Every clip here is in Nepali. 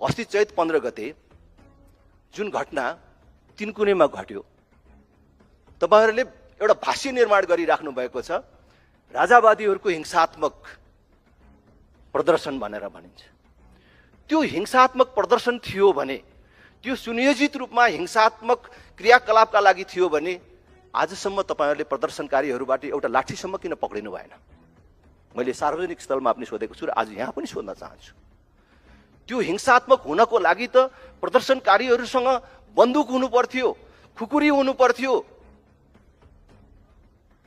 अस्ति चैत 15 गते जुन घटना तिनकुनेमा घट्यो, तपाईहरुले एउटा भाष्य निर्माण गरिराख्नु भएको छ, राजावादीहरूको हिंसात्मक प्रदर्शन भनेर भनिन्छ। त्यो हिंसात्मक प्रदर्शन थियो भने, त्यो सुनियोजित रूपमा हिंसात्मक क्रियाकलापका लागि थियो भने आजसम्म तपाईहरुले प्रदर्शनकारीहरूबाट एउटा लाठीसम्म किन पक्रिनु भएन? मैले सार्वजनिक स्थलमा पनि सोधेको छु र आज यहाँ पनि सोध्न चाहन्छु। त्यो हिंसात्मक हुनको लागि त प्रदर्शनकारीहरूसँग बन्दुक हुनु पर्थ्यो, खुकुरी हुनु पर्थ्यो,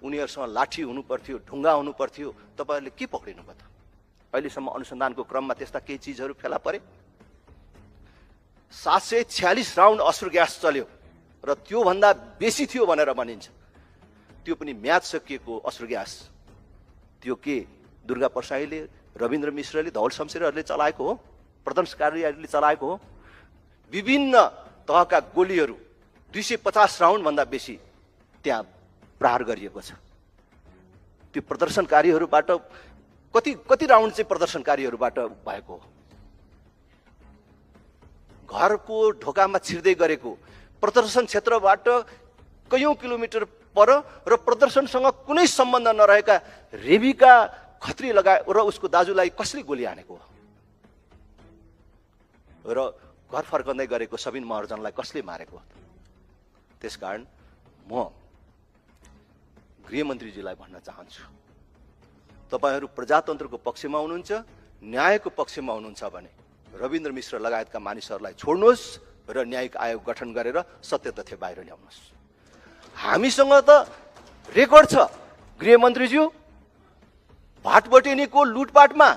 उनीहरूसँग लाठी हुनु पर्थ्यो, ढुङ्गा हुनु पर्थ्यो। तपाईहरुले के पक्रिनु भयो त? अहिलेसम्म अनुसन्धानको क्रममा त्यस्ता केही चीजहरू फेला परे। 746 राउन्ड अश्रु ग्यास चल्यो र त्यो भन्दा बेसी थियो भनेर भनिन्छ। त्यो पनि म्याद सकिएको अश्रु ग्यास। त्यो के दुर्गा परसाईले, रविन्द्र मिश्रले, धवल शमशेरहरूले चलाएको हो? प्रदर्शनकारीहरूले चलाएको हो? विभिन्न तहका गोलीहरू 250 राउन्ड भन्दा बेसी त्यहाँ प्रहार गरिएको छ। त्यो प्रदर्शनकारीहरूबाट कति राउन्ड चाहिँ प्रदर्शनकारीहरूबाट भएको हो? घरको ढोकामा छिर्दै गरेको, प्रदर्शन क्षेत्रबाट कयौं किलोमिटर पर र प्रदर्शनसँग कुनै सम्बन्ध नरहेका रेबिका खत्री लगाए र उसको दाजुलाई कसले गोली हानेको हो? र घर फर्कँदै गरेको सबिन महर्जनलाई कसले मारेको हो? त्यसकारण म गृहमन्त्रीजीलाई भन्न चाहन्छु, तपाईहरु प्रजातन्त्रको पक्षमा हुनुहुन्छ, न्यायको पक्षमा हुनुहुन्छ भने रविन्द्र मिश्र लगायतका मानिसहरूलाई छोड्नुहोस् र न्यायिक आयोग गठन गरेर सत्य तथ्य बाहिर ल्याउनुहोस्। हामीसँग त रेकर्ड छ गृहमन्त्रीज्यू, भाटबटेनीको लुटपाटमा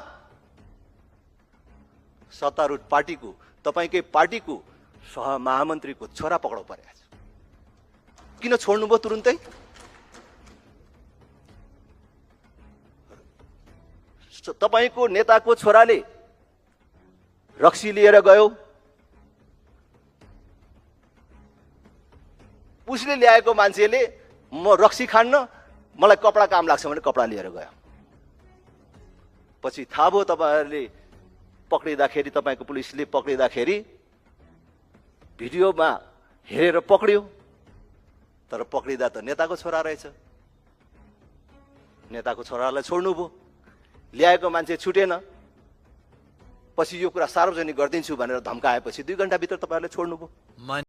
सत्तारूढ पार्टीको, तपाईकै पार्टीको सहमहामन्त्रीको छोरा पक्राउ परेको छ। किन छोड्नुभयो तुरुन्तै? तपाईको नेताको छोराले रक्सी लिएर गयो, उसले ल्याएको मान्छेले म रक्सी खान्न, मलाई कपडा काम लाग्छ भने कपडा लिएर गयो। पछि थाहा भयो तपाईहरुले पक्रिँदाखेरि, तपाईको पुलिसले पक्रिँदाखेरि भिडियोमा हेरेर पक्रियो, तर पक्रिँदा त नेताको छोरा रहेछ। नेताको छोरालाई छोड्नुभयो, ल्याएको मान्छे छुटेन। पछि यो कुरा सार्वजनिक गरिदिन्छु भनेर धम्काएपछि 2 घण्टाभित्र तपाईहरुले छोड्नुभयो।